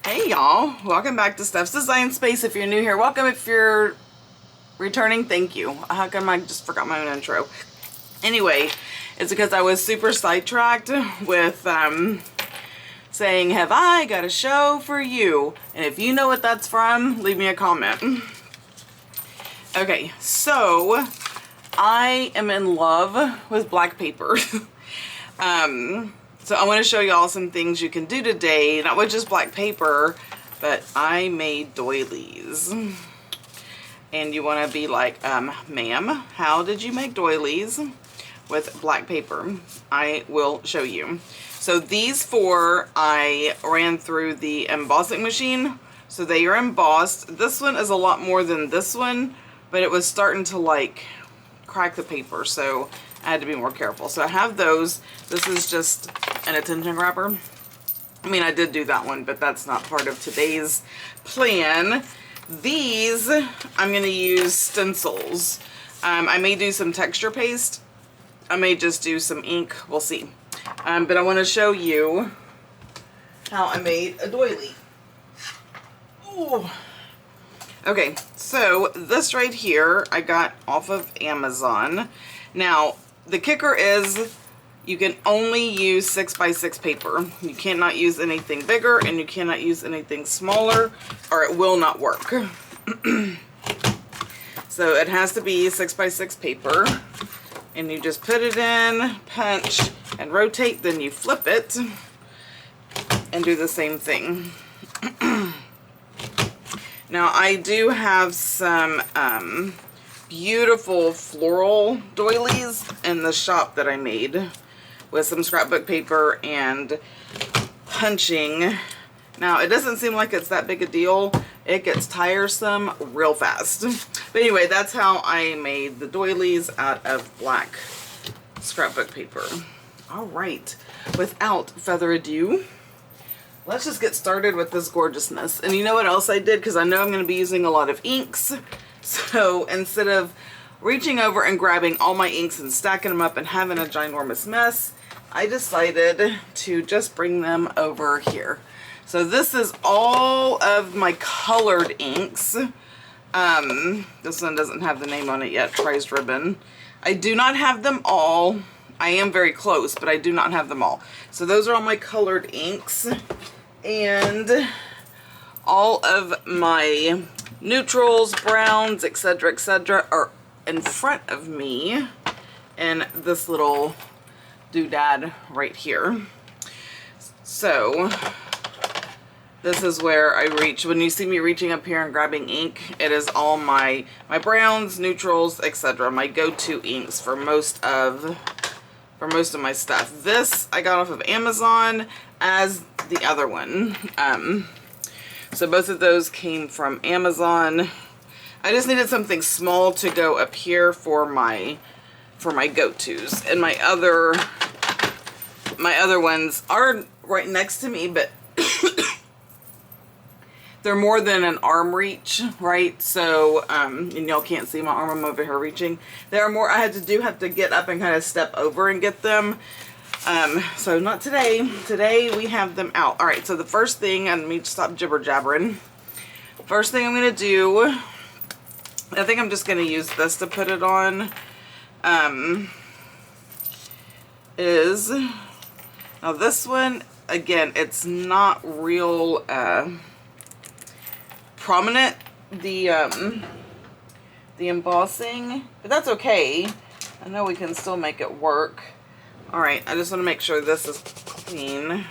Hey y'all, welcome back to Steph's Design Space. If you're new here, welcome. If you're returning, thank you. How come I just forgot my own intro? Anyway, it's because I was super sidetracked with saying, have I got a show for you? And if you know what that's from, leave me a comment. Okay, so I am in love with black paper. So I want to show y'all some things you can do today, not with just black paper, but I made doilies. And you want to be like, ma'am, how did you make doilies with black paper? I will show you. So these four I ran through the embossing machine, so they are embossed. This one is a lot more than this one, but it was starting to like crack the paper, so I had to be more careful. So I have those. This is just an attention grabber. I mean, I did do that one, but that's not part of today's plan. These, I'm going to use stencils. I may do some texture paste. I may just do some ink. We'll see. But I want to show you how I made a doily. Ooh. Okay, so this right here I got off of Amazon. Now, the kicker is you can only use 6x6 paper. You cannot use anything bigger and you cannot use anything smaller or it will not work. So it has to be 6x6 paper. And you just put it in, punch, and rotate. Then you flip it and do the same thing. Now I do have some beautiful floral doilies in the shop that I made with some scrapbook paper and punching. Now it doesn't seem like it's that big a deal. It gets tiresome real fast. But anyway, that's how I made the doilies out of black scrapbook paper. All right, without further ado, let's just get started with this gorgeousness. And you know what else I did? Because I know I'm going to be using a lot of inks. So instead of reaching over and grabbing all my inks and stacking them up and having a ginormous mess, I decided to just bring them over here. So this is all of my colored inks. This one doesn't have the name on it yet, Prized Ribbon. I do not have them all. I am very close, but I do not have them all. So those are all my colored inks. And all of my neutrals, browns, etc., are in front of me in this little doodad right here. So this is where I reach. When you see me reaching up here and grabbing ink, it is all my browns, neutrals, etc., my go-to inks for most of my stuff. This I got off of Amazon, as the other one. So both of those came from Amazon. I just needed something small to go up here for my go-tos. And my other ones are right next to me, but they're more than an arm reach, right? So, and y'all can't see my arm, I'm over here reaching. They're more, I have to get up and kind of step over and get them. So not today. Today we have them out. All right, so the first thing, and let me stop jibber jabbering. First thing I'm gonna do, I think I'm just gonna use this to put it on, is, now this one, again, it's not real, prominent, the embossing, but that's okay. I know we can still make it work. All right, I just want to make sure this is clean.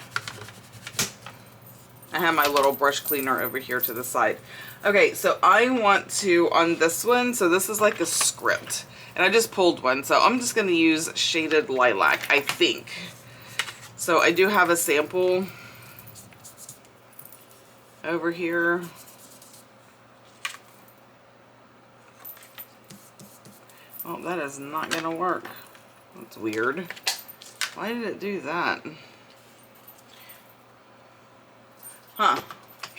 I have my little brush cleaner over here to the side. Okay, so I want to, on this one, so this is like a script, and I just pulled one, so I'm just going to use Shaded Lilac, I think. So I do have a sample over here. Oh, that is not going to work. That's weird. Why did it do that? Huh.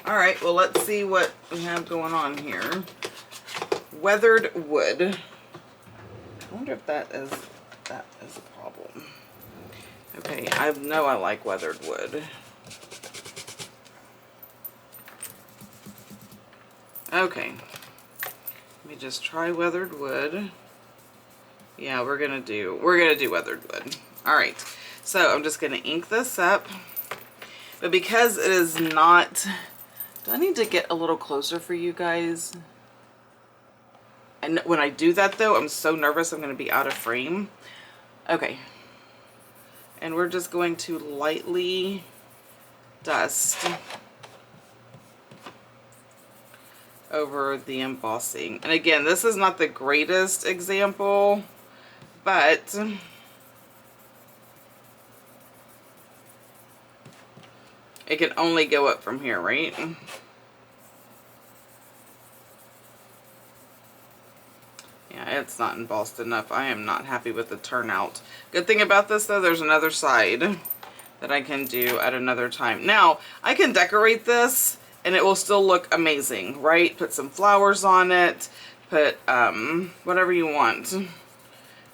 Alright, well, let's see what we have going on here. Weathered wood. I wonder if that is a problem. Okay, I know I like weathered wood. Okay. Let me just try weathered wood. Yeah, we're gonna do weathered wood. Alright. So I'm just gonna ink this up. But because it is not, do I need to get a little closer for you guys? And when I do that though, I'm so nervous I'm gonna be out of frame. Okay. And we're just going to lightly dust over the embossing. And again, this is not the greatest example, but it can only go up from here, right? Yeah, it's not embossed enough. I am not happy with the turnout. Good thing about this though, there's another side that I can do at another time. Now, I can decorate this and it will still look amazing, right? Put some flowers on it, put whatever you want.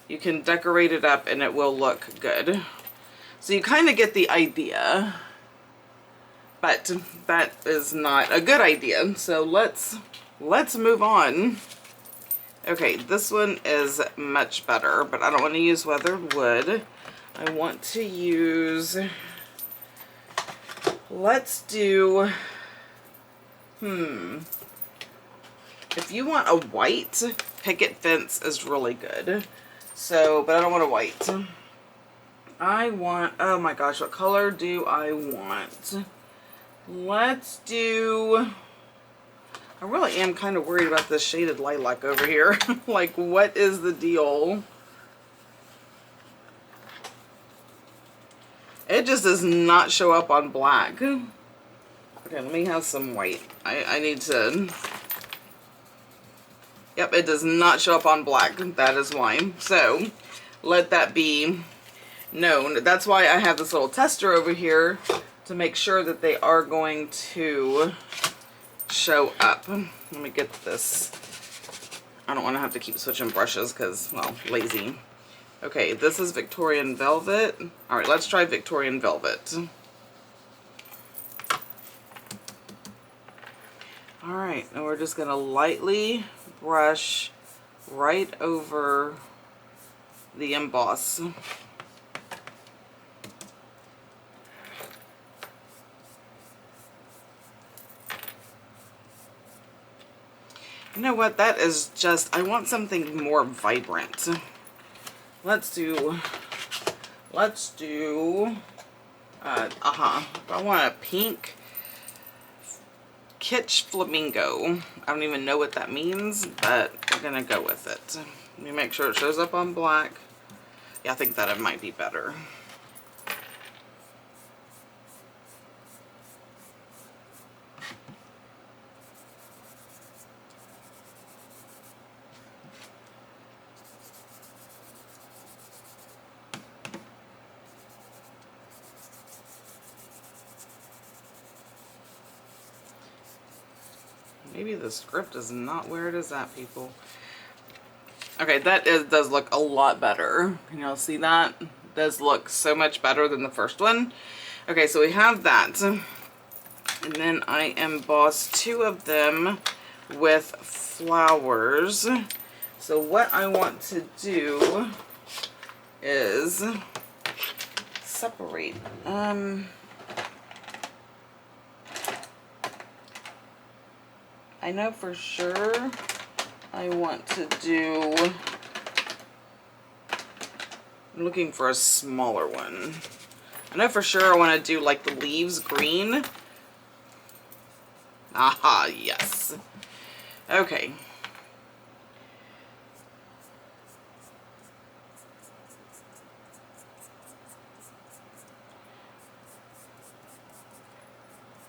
You can decorate it up and it will look good. So you kind of get the idea, but that is not a good idea. So let's move on. Okay, this one is much better, but I don't want to use weathered wood. I want to use, let's do, if you want a white, picket fence is really good. So, but I don't want a white. I want, oh my gosh, what color do I want? Let's do, I really am kind of worried about this shaded lilac over here. Like, what is the deal? It just does not show up on black. Okay, let me have some white. I need to... Yep, it does not show up on black. That is why. So, let that be known. That's why I have this little tester over here to make sure that they are going to show up. Let me get this. I don't want to have to keep switching brushes because, well, lazy. Okay, this is Victorian Velvet. All right, let's try Victorian Velvet. All right, and we're just gonna lightly brush right over the emboss. You know what, that is just, I want something more vibrant. Let's do, I want a pink kitsch flamingo. I don't even know what that means, but we're gonna go with it. Let me make sure it shows up on black. Yeah, I think that it might be better. Maybe the script is not where it is at, people. Okay, that does look a lot better. Can y'all see that? It does look so much better than the first one. Okay, so we have that. And then I embossed two of them with flowers. So what I want to do is separate. I know for sure I want to do, I'm looking for a smaller one. I know for sure I want to do like the leaves green. Aha, yes. Okay.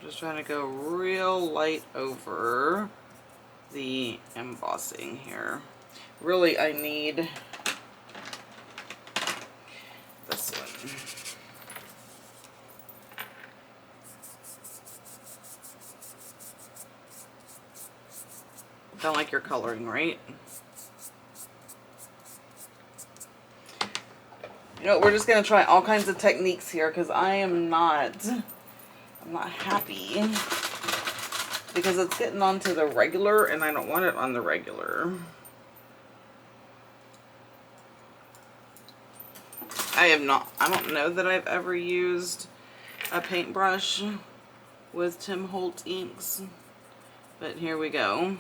Just trying to go real light over the embossing here. Really, I need this one. Don't like your coloring, right? You know, we're just gonna try all kinds of techniques here because I'm not happy because it's getting onto the regular and I don't want it on the regular. I don't know that I've ever used a paintbrush with Tim Holtz inks, but here we go.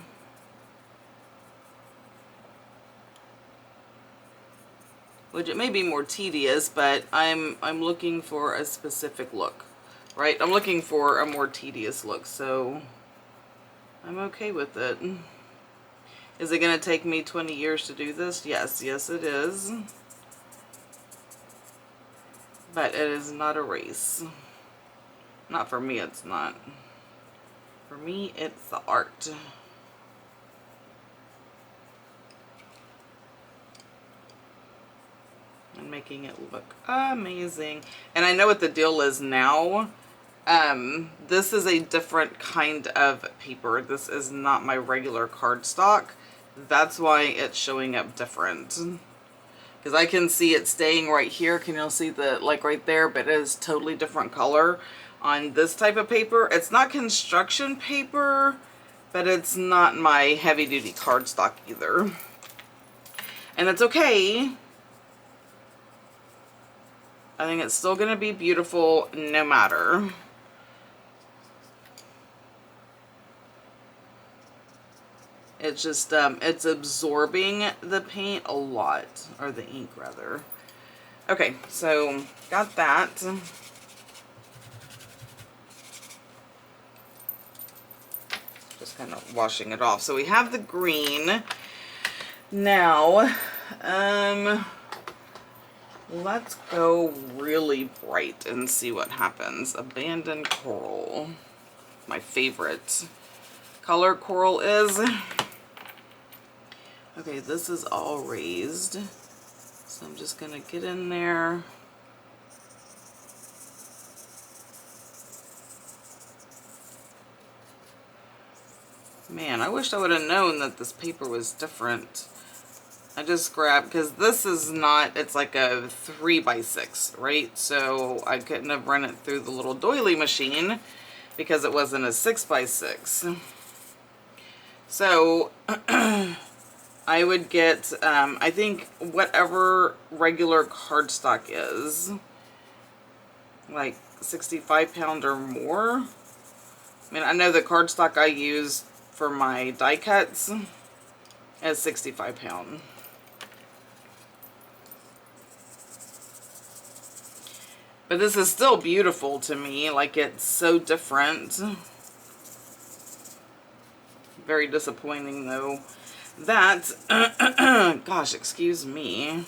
Which it may be more tedious, but I'm looking for a specific look, right? I'm looking for a more tedious look, so I'm okay with it. Is it going to take me 20 years to do this? Yes, yes it is. But it is not a race. Not for me, it's not. For me, it's the art. And making it look amazing. And I know what the deal is now. This is a different kind of paper. This is not my regular cardstock. That's why it's showing up different. Because I can see it staying right here. Can you see the, like right there? But it is totally different color on this type of paper. It's not construction paper, but it's not my heavy duty cardstock either. And it's okay. I think it's still going to be beautiful no matter. It's just, it's absorbing the paint a lot, or the ink rather. Okay, so got that. Just kind of washing it off. So we have the green. Now, let's go really bright and see what happens. Abandoned Coral. My favorite color coral is. Okay, this is all raised. So I'm just gonna get in there. Man, I wish I would have known that this paper was different. I just grabbed, because this is not, it's like a 3x6, right? So I couldn't have run it through the little doily machine because it wasn't a 6x6. So I would get, I think whatever regular cardstock is, like 65 pound or more. I mean, I know the cardstock I use for my die cuts is 65 pound. But this is still beautiful to me, like it's so different. Very disappointing though. That, gosh, excuse me.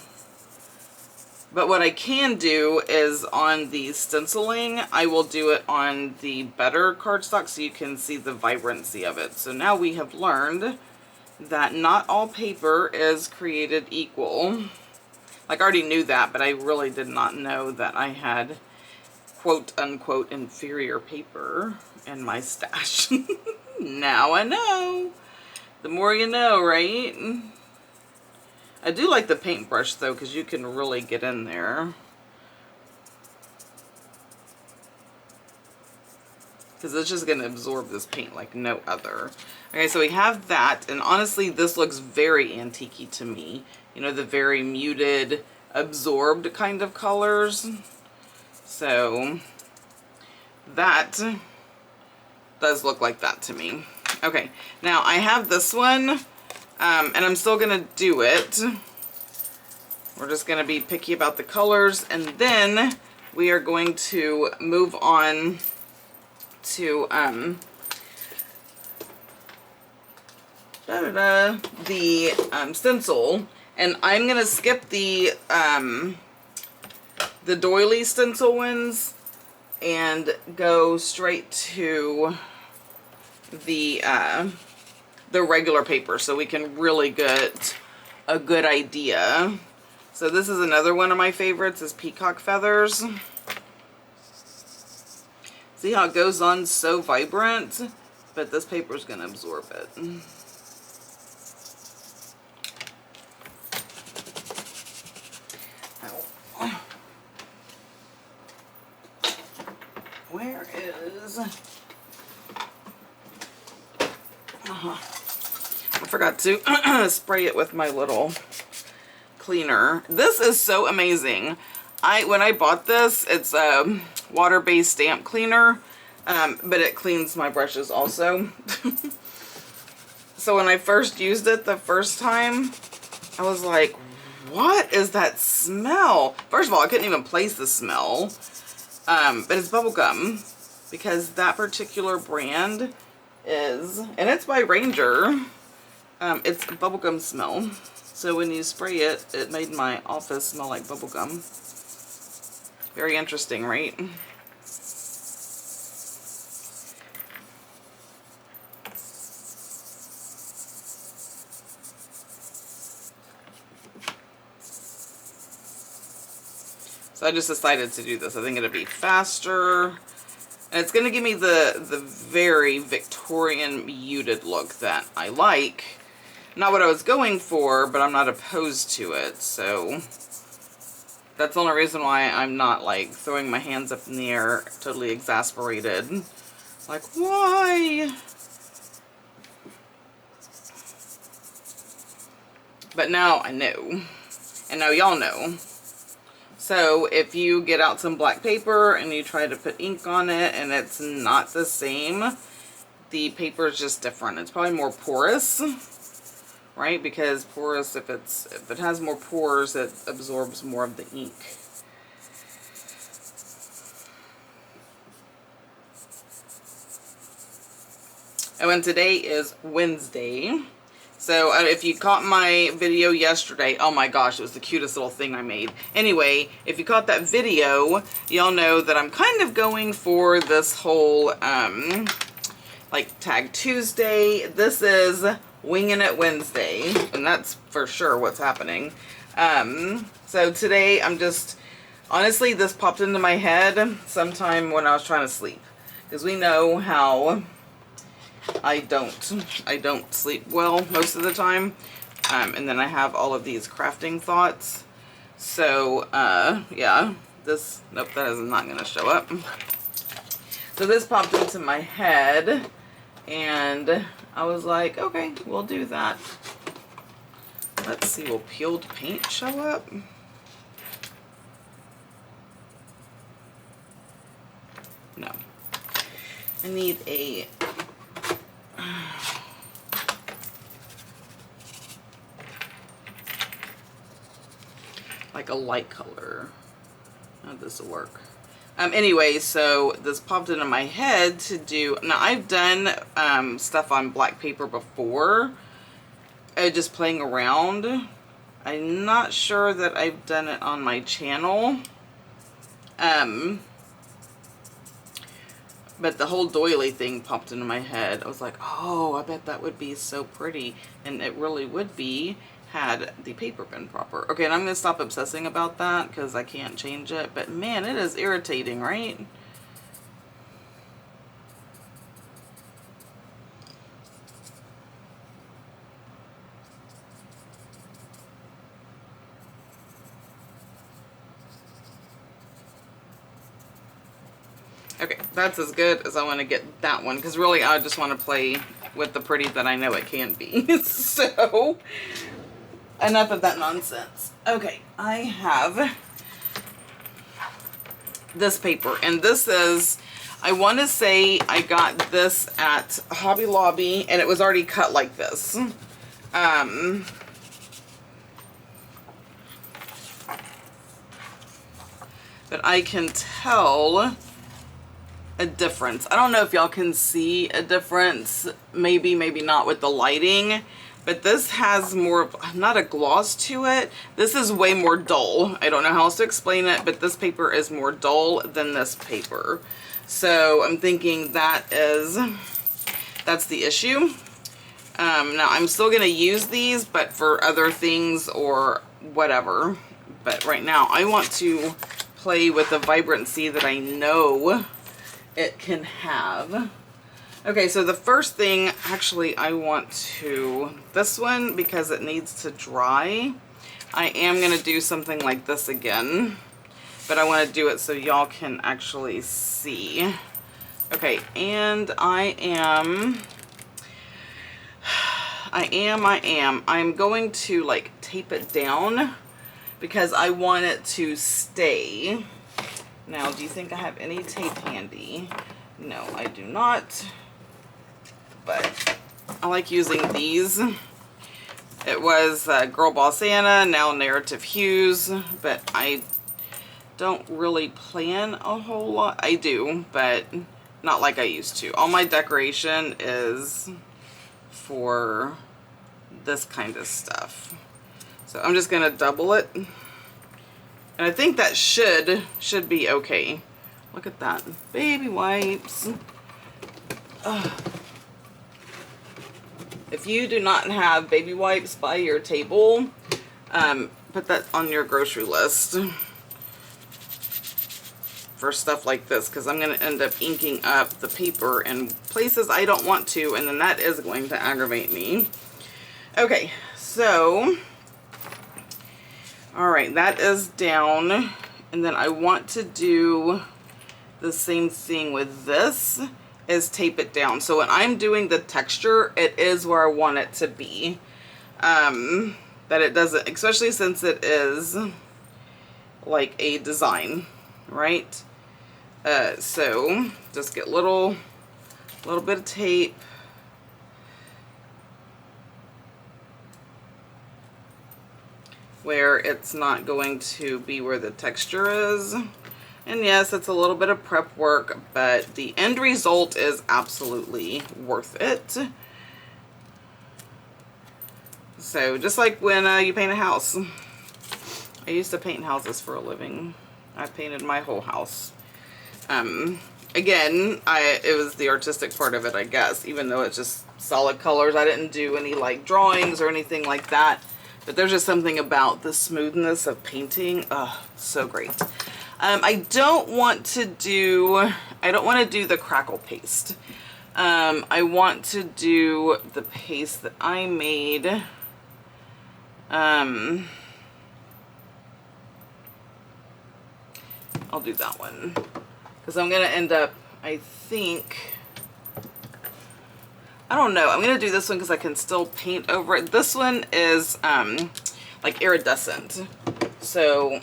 But what I can do is on the stenciling, I will do it on the better cardstock so you can see the vibrancy of it. So now we have learned that not all paper is created equal. Like I already knew that, but I really did not know that I had quote unquote inferior paper in my stash. Now I know. The more you know, right? I do like the paintbrush though, because you can really get in there. Because it's just going to absorb this paint like no other. Okay, so we have that, and honestly this looks very antique-y to me. You know, the very muted, absorbed kind of colors. So that does look like that to me. Okay, now I have this one, and I'm still going to do it. We're just going to be picky about the colors, and then we are going to move on to the stencil, and I'm going to skip the doily stencil ones and go straight to the regular paper so we can really get a good idea. So this is another one of my favorites, is Peacock Feathers. See how it goes on so vibrant, but this paper is going to absorb it. Where is I forgot to spray it with my little cleaner. This is so amazing. When I bought this, it's a water-based stamp cleaner, but it cleans my brushes also. So when I first used it the first time, I was like, what is that smell? First of all, I couldn't even place the smell, but it's bubblegum, because that particular brand is, and it's by Ranger, it's a bubblegum smell. So when you spray it, it made my office smell like bubblegum. Very interesting, right? So I just decided to do this. I think it'll be faster. And it's going to give me the very Victorian muted look that I like. Not what I was going for, but I'm not opposed to it. So that's the only reason why I'm not like throwing my hands up in the air, totally exasperated. Like, why? But now I know. And now y'all know. So if you get out some black paper and you try to put ink on it and it's not the same, the paper is just different. It's probably more porous, right? Because porous, if it has more pores, it absorbs more of the ink. Oh, and today is Wednesday. So if you caught my video yesterday, oh my gosh, it was the cutest little thing I made. Anyway, if you caught that video, y'all know that I'm kind of going for this whole, like Tag Tuesday. This is Winging It Wednesday, and that's for sure what's happening. So today I'm just, honestly, this popped into my head sometime when I was trying to sleep. Because we know how I don't sleep well most of the time, and then I have all of these crafting thoughts. So yeah, this, nope, that is not going to show up. So this popped into my head, and I was like, okay, we'll do that. Let's see, will peeled paint show up? No. I need a like a light color. How this will work. Anyway, so this popped into my head to do, now I've done stuff on black paper before, just playing around. I'm not sure that I've done it on my channel. But the whole doily thing popped into my head. I was like, oh, I bet that would be so pretty. And it really would be, had the paper been proper. Okay, and I'm going to stop obsessing about that because I can't change it. But man, it is irritating, right? Okay, that's as good as I want to get that one, because really I just want to play with the pretty that I know it can be. So, enough of that nonsense. Okay, I have this paper, and this is, I want to say I got this at Hobby Lobby, and it was already cut like this. But I can tell a difference. I don't know if y'all can see a difference, maybe not with the lighting, but this has more, not a gloss to it. This is way more dull. I don't know how else to explain it, but this paper is more dull than this paper. So I'm thinking that's the issue. Now I'm still gonna use these, but for other things or whatever. But right now I want to play with the vibrancy that I know it can have. Okay, so the first thing, actually I want to, this one, because it needs to dry, I am going to do something like this again, but I want to do it so y'all can actually see. Okay, and I am I am. I'm going to like tape it down because I want it to stay. Now, do you think I have any tape handy? No, I do not. But I like using these. It was Girl Boss Anna, now Narrative Hues, but I don't really plan a whole lot. I do, but not like I used to. All my decoration is for this kind of stuff. So I'm just gonna double it. And I think that should be okay. Look at that. Baby wipes. Ugh. If you do not have baby wipes by your table, put that on your grocery list for stuff like this, because I'm going to end up inking up the paper in places I don't want to, and then that is going to aggravate me. Okay, so, alright, that is down, and then I want to do the same thing with this, is tape it down. So when I'm doing the texture, it is where I want it to be. That it doesn't, especially since it is like a design, right? So just get little bit of tape. Where it's not going to be where the texture is. And yes, it's a little bit of prep work, but the end result is absolutely worth it. So just like when you paint a house. I used to paint houses for a living. I painted my whole house. Again, it was the artistic part of it, I guess, even though it's just solid colors. I didn't do any like drawings or anything like that. But there's just something about the smoothness of painting. Oh, so great. I don't want to do the crackle paste. I want to do the paste that I made. I'll do that one. Because I'm going to end up, I think, I don't know. I'm going to do this one because I can still paint over it. This one is like iridescent. So,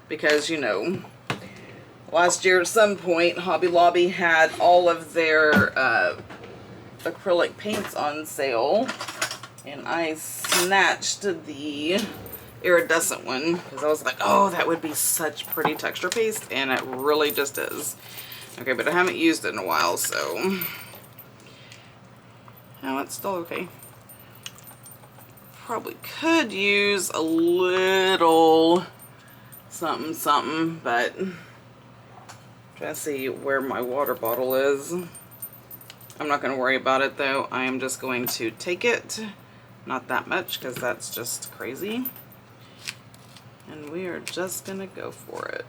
because, you know, last year at some point, Hobby Lobby had all of their acrylic paints on sale. And I snatched the iridescent one because I was like, oh, that would be such pretty texture paste. And it really just is. Okay, but I haven't used it in a while, so... No, it's still okay. Probably could use a little something, something, but I'm trying to see where my water bottle is. I'm not going to worry about it though. I am just going to take it. Not that much because that's just crazy. And we are just going to go for it.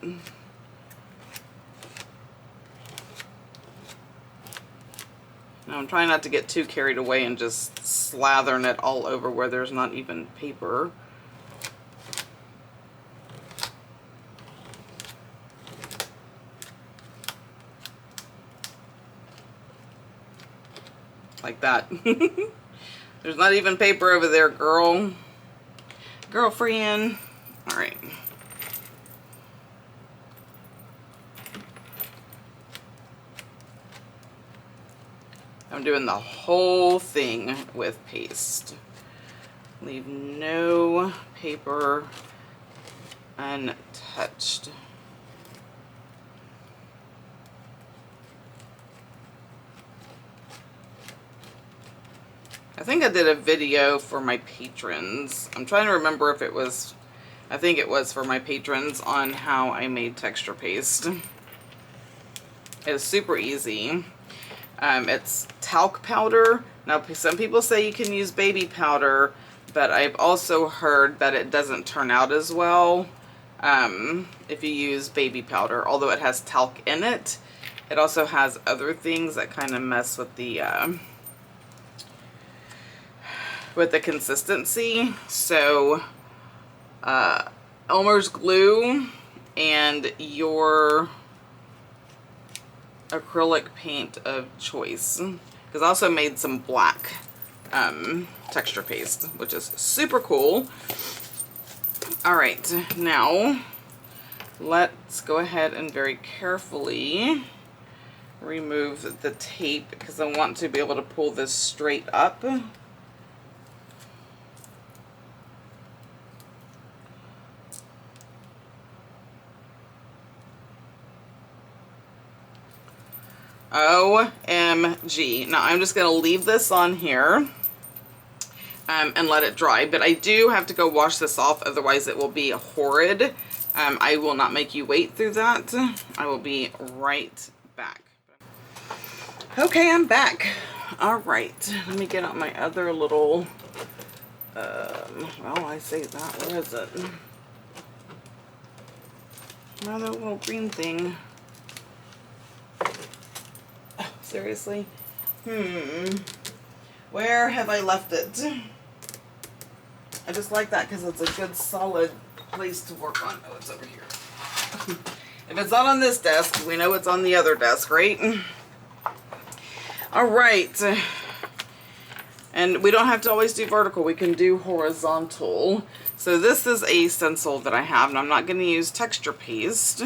Now I'm trying not to get too carried away and just slathering it all over where there's not even paper. Like that. There's not even paper over there, girlfriend. All right. I'm doing the whole thing with paste. Leave no paper untouched. I think I did a video for my patrons. I'm trying to remember if it was, I think it was for my patrons on how I made texture paste. It's super easy. It's talc powder. Now, some people say you can use baby powder, but I've also heard that it doesn't turn out as well if you use baby powder. Although it has talc in it, it also has other things that kind of mess with the consistency. So, Elmer's glue and your acrylic paint of choice, because I also made some black texture paste, which is super cool. All right, now let's go ahead and very carefully remove the tape because I want to be able to pull this straight up. OMG. Now I'm just going to leave this on here and let it dry, but I do have to go wash this off, otherwise it will be horrid. I will not make you wait through that. I will be right back. Okay, I'm back. All right, let me get out my other little, well, I say that, where is it? Another little green thing. Oh, seriously? Where have I left it? I just like that because it's a good solid place to work on. Oh, it's over here. If it's not on this desk, we know it's on the other desk, right? All right. And we don't have to always do vertical. We can do horizontal. So this is a stencil that I have, and I'm not going to use texture paste.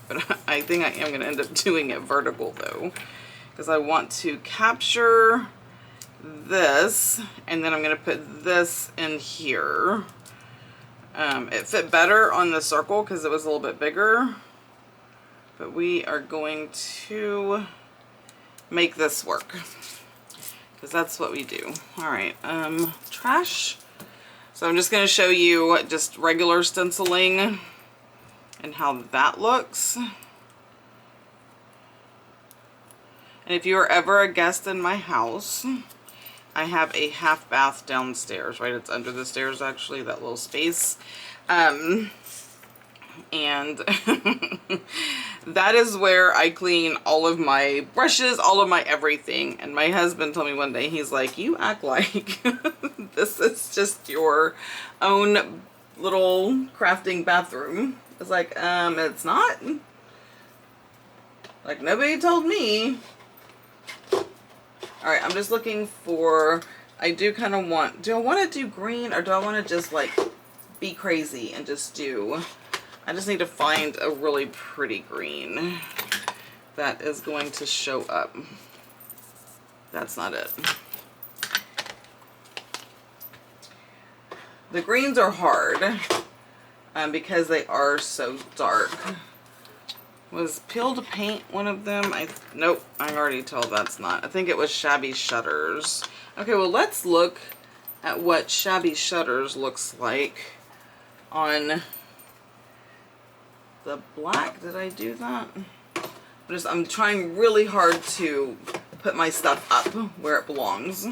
But I think I am going to end up doing it vertical though, because I want to capture this, and then I'm going to put this in here. It fit better on the circle because it was a little bit bigger, but we are going to make this work because that's what we do. All right, trash. So I'm just going to show you just regular stenciling and how that looks. And if you are ever a guest in my house, I have a half bath downstairs, right? It's under the stairs, actually, that little space. And that is where I clean all of my brushes, all of my everything. And my husband told me one day, he's like, you act like this is just your own little crafting bathroom. It's like, it's not. Like, nobody told me. Alright, I'm just looking for, I do kind of want, do I want to do green, or do I want to just like be crazy and just do, I just need to find a really pretty green that is going to show up. That's not it. The greens are hard because they are so dark. Was Peeled Paint one of them? Nope, I can already tell that's not. I think it was Shabby Shutters. Okay, well, let's look at what Shabby Shutters looks like on the black. Did I do that? I'm trying really hard to put my stuff up where it belongs.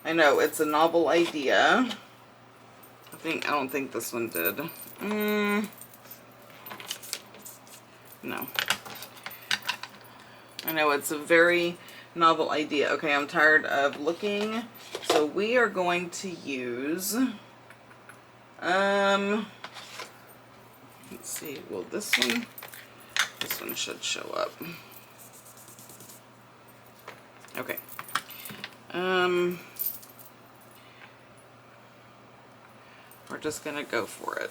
I know, it's a novel idea. I don't think this one did. No. I know, it's a very novel idea. Okay, I'm tired of looking. So we are going to use, let's see, well, this one should show up. Okay. We're just gonna go for it.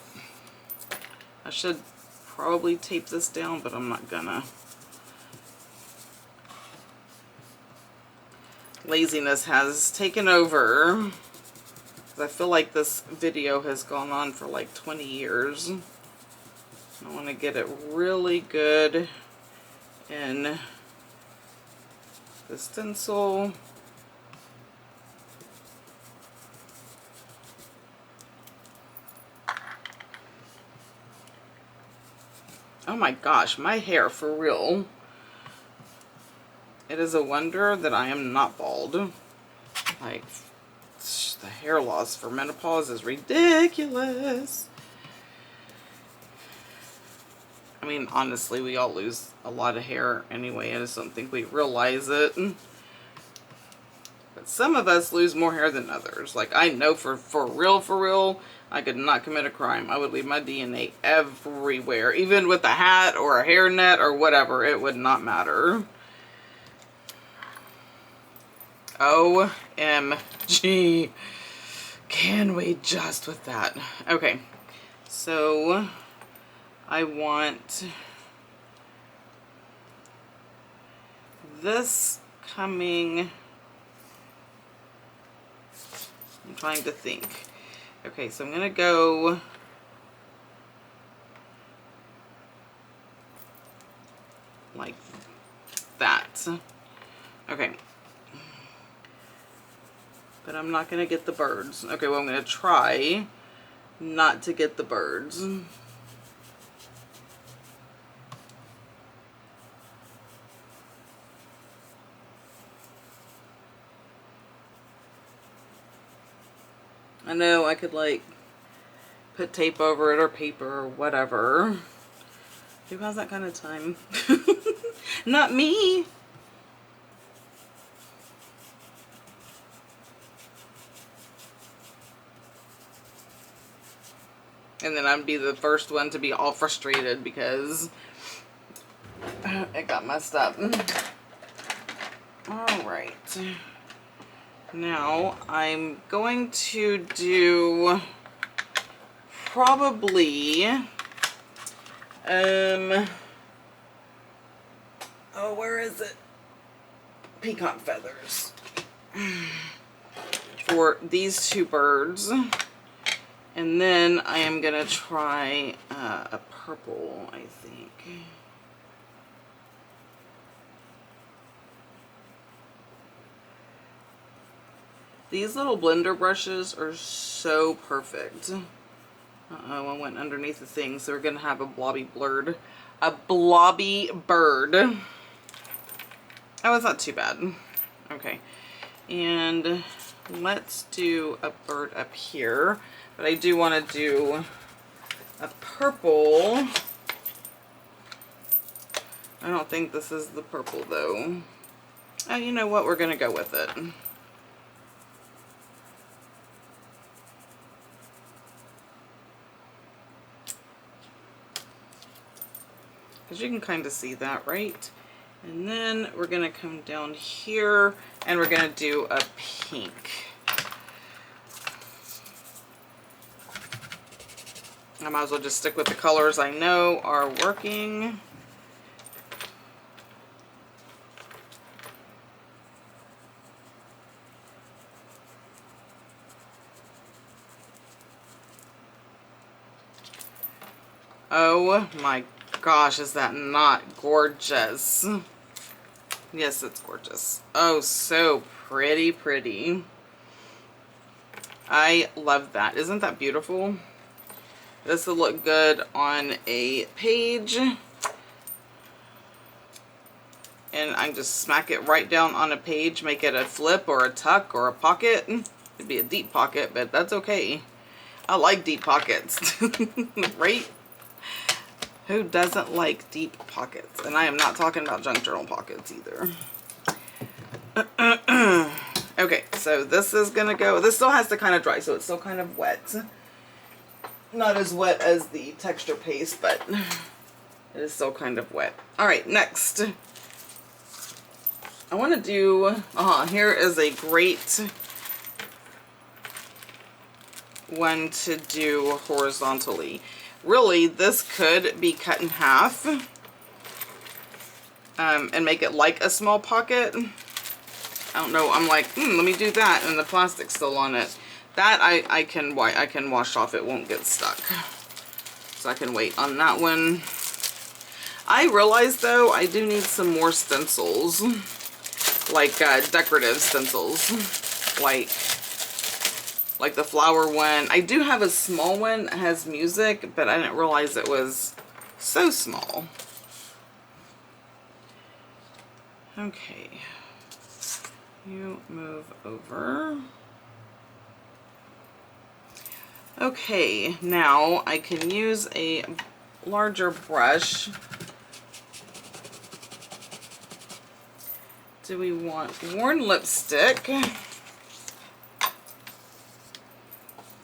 I should probably tape this down, but I'm not gonna. Laziness has taken over. I feel like this video has gone on for like 20 years. I want to get it really good in the stencil. Oh my gosh, my hair, for real. It is a wonder that I am not bald. Like, the hair loss for menopause is ridiculous. I mean, honestly, we all lose a lot of hair anyway. I just don't think we realize it. But But some of us lose more hair than others. Like, I know for real, I could not commit a crime. I would leave my DNA everywhere. Even with a hat or a hairnet or whatever, it would not matter. OMG. Can we just with that? Okay. So, I want this coming... I'm trying to think. Okay, so I'm going to go like that. Okay. But I'm not going to get the birds. Okay, well, I'm going to try not to get the birds. I know I could like put tape over it or paper or whatever. Who has that kind of time? Not me. And then I'd be the first one to be all frustrated because it got messed up. Alright. Now I'm going to do probably oh, where is it? Peacock feathers for these two birds. And then I am going to try a purple, I think. These little blender brushes are so perfect. Uh-oh, I went underneath the thing, so we're going to have a blobby bird. A blobby bird. Oh, it's not too bad. Okay. And let's do a bird up here. But I do want to do a purple. I don't think this is the purple, though. Oh, you know what? We're going to go with it. Because you can kind of see that, right? And then we're going to come down here and we're going to do a pink. I might as well just stick with the colors I know are working. Oh my gosh, is that not gorgeous? Yes, it's gorgeous. Oh, so pretty, pretty. I love that. Isn't that beautiful? This will look good on a page. And I just smack it right down on a page, make it a flip or a tuck or a pocket. It'd be a deep pocket, but that's okay. I like deep pockets, right? Who doesn't like deep pockets? And I am not talking about junk journal pockets either. Okay, so this is gonna go, this still has to kind of dry, so it's still kind of wet. Not as wet as the texture paste, but it is still kind of wet. Alright, next. I want to do, here is a great one to do horizontally. Really, this could be cut in half and make it like a small pocket. I don't know, I'm like, let me do that, and the plastic's still on it. That I can wash off, it won't get stuck. So I can wait on that one. I realize though, I do need some more stencils. Like decorative stencils. Like the flower one. I do have a small one that has music, but I didn't realize it was so small. Okay. You move over. Okay, now I can use a larger brush. Do we want worn lipstick?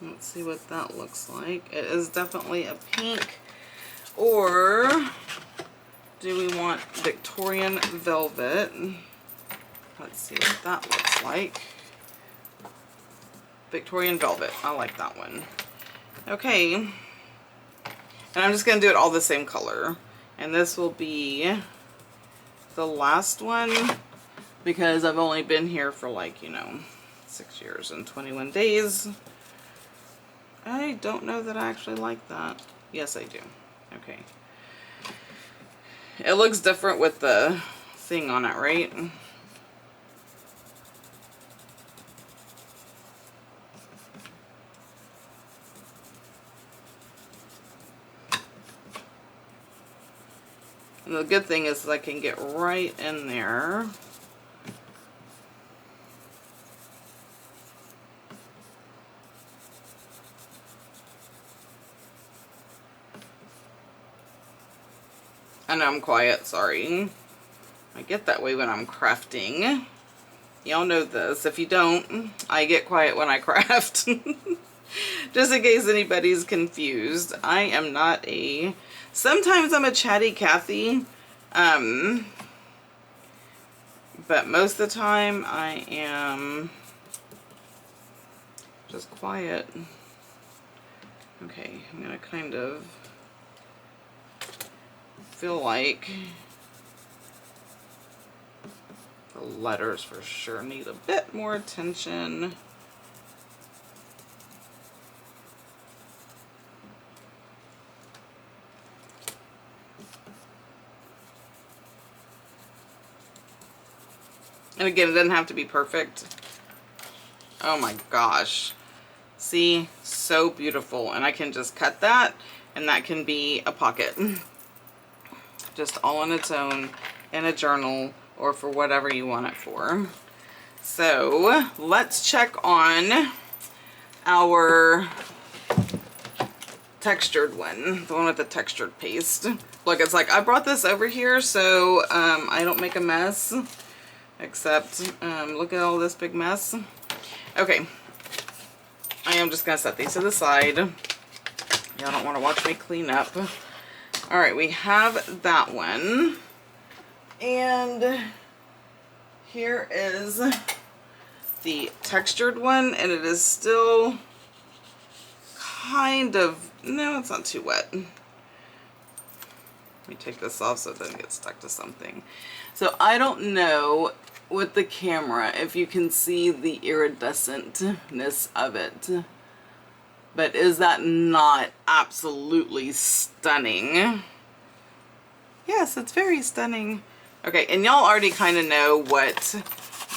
Let's see what that looks like. It is definitely a pink. Or do we want Victorian velvet? Let's see what that looks like. Victorian velvet. I like that one. Okay. And I'm just going to do it all the same color. And this will be the last one because I've only been here for like, you know, 6 years and 21 days. I don't know that I actually like that. Yes, I do. Okay. It looks different with the thing on it, right? And the good thing is I can get right in there. I know I'm quiet, sorry. I get that way when I'm crafting. Y'all know this. If you don't, I get quiet when I craft. Just in case anybody's confused. I am not a... Sometimes I'm a chatty Cathy. But most of the time I am just quiet. Okay, I'm going to kind of feel like the letters for sure need a bit more attention. And again, it doesn't have to be perfect. Oh my gosh. See? So beautiful. And I can just cut that, and that can be a pocket. Just all on its own in a journal or for whatever you want it for. So let's check on our textured one, the one with the textured paste. Look, it's like I brought this over here so I don't make a mess. Except, look at all this big mess. Okay, I am just gonna set these to the side. Y'all don't want to watch me clean up. All right, we have that one, and here is the textured one, and it is still kind of, no, it's not too wet. Let me take this off so it doesn't get stuck to something. So I don't know with the camera if you can see the iridescentness of it, but is that not absolutely stunning? Yes, it's very stunning. Okay, and y'all already kind of know what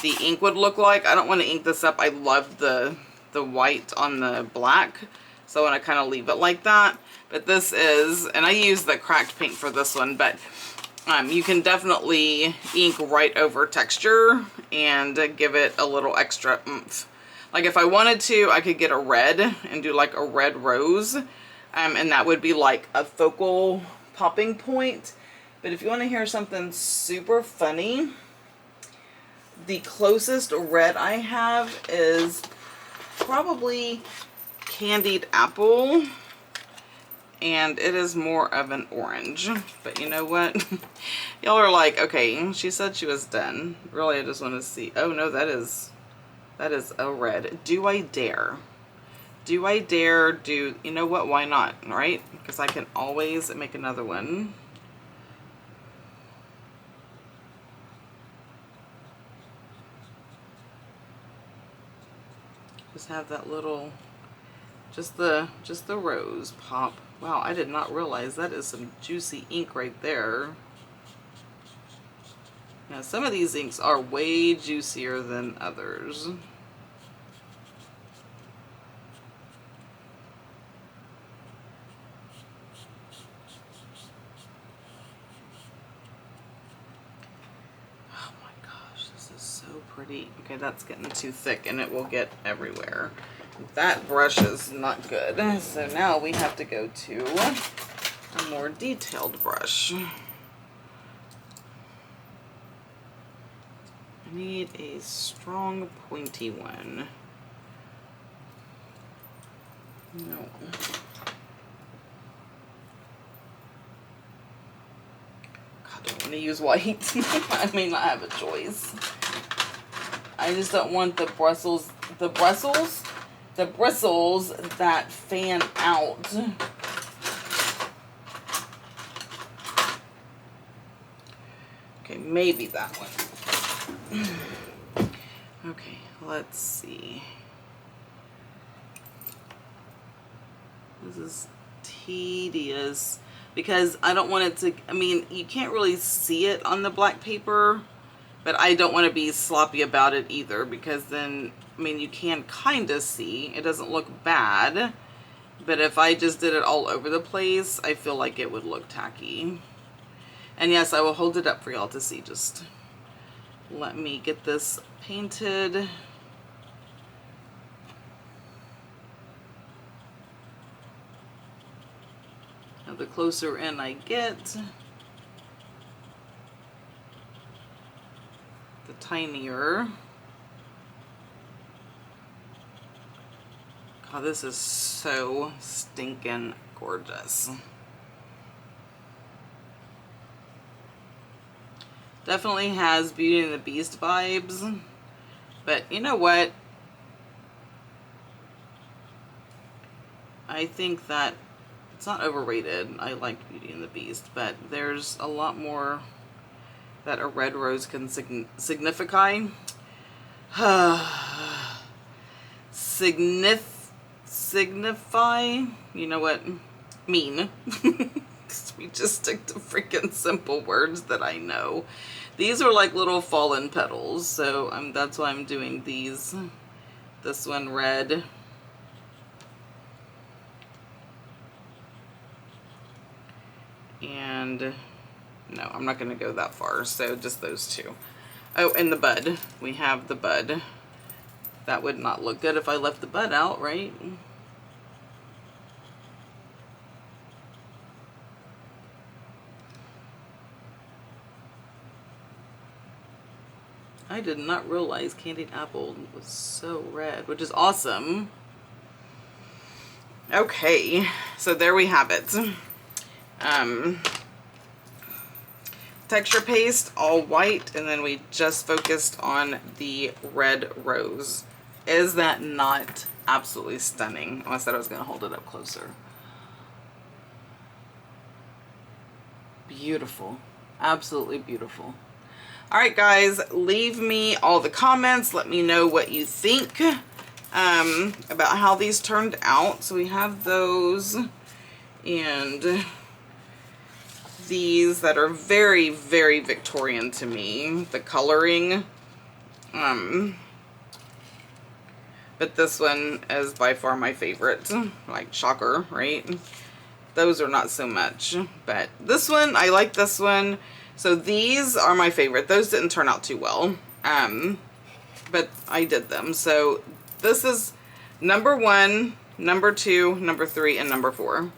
the ink would look like. I don't want to ink this up. I love the white on the black, so I want to kind of leave it like that. But this is, and I use the cracked paint for this one, but you can definitely ink right over texture and give it a little extra oomph. Like if I wanted to, I could get a red and do like a red rose, and that would be like a focal popping point. But if you want to hear something super funny, the closest red I have is probably candied apple. And it is more of an orange. But you know what? Y'all are like, okay, she said she was done. Really, I just want to see. Oh no, that is a red. Do I dare? Do I dare do, you know what? Why not, right? Because I can always make another one. Just have that little, just the rose pop. Wow, I did not realize that is some juicy ink right there. Now, some of these inks are way juicier than others. Oh my gosh, this is so pretty. Okay, that's getting too thick and it will get everywhere. That brush is not good. So now we have to go to a more detailed brush. I need a strong pointy one. No. God, I don't want to use white. I may not have a choice. I just don't want the bristles that fan out. Okay, maybe that one. Okay, let's see. This is tedious because I don't want it to, I mean, you can't really see it on the black paper, but I don't want to be sloppy about it either, because then, I mean, you can kind of see. It doesn't look bad, but if I just did it all over the place, I feel like it would look tacky. And yes, I will hold it up for y'all to see. Just let me get this painted. Now, the closer in I get, the tinier. God, this is so stinking gorgeous. Definitely has Beauty and the Beast vibes, but you know what? I think that it's not overrated. I like Beauty and the Beast, but there's a lot more that a red rose can signify. Signify, you know what? Mean. We just stick to freaking simple words that I know. These are like little fallen petals, so that's why I'm doing these. This one red. And no, I'm not going to go that far, so just those two. Oh, and the bud. We have the bud. That would not look good if I left the bud out, right? I did not realize candied apple was so red, which is awesome. Okay, so there we have it. Texture paste, all white, and then we just focused on the red rose. Is that not absolutely stunning? Oh, I said I was going to hold it up closer. Beautiful. Absolutely beautiful. Alright guys, leave me all the comments. Let me know what you think about how these turned out. So we have those and these that are very, very Victorian to me. The coloring. But this one is by far my favorite. Like, shocker, right? Those are not so much. But this one, I like this one. So these are my favorite. Those didn't turn out too well, but I did them. So this is number 1, number 2, number 3, and number 4.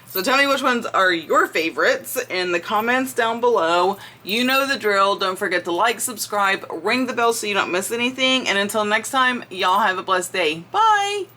So tell me which ones are your favorites in the comments down below. You know the drill. Don't forget to like, subscribe, ring the bell so you don't miss anything. And until next time, y'all have a blessed day. Bye!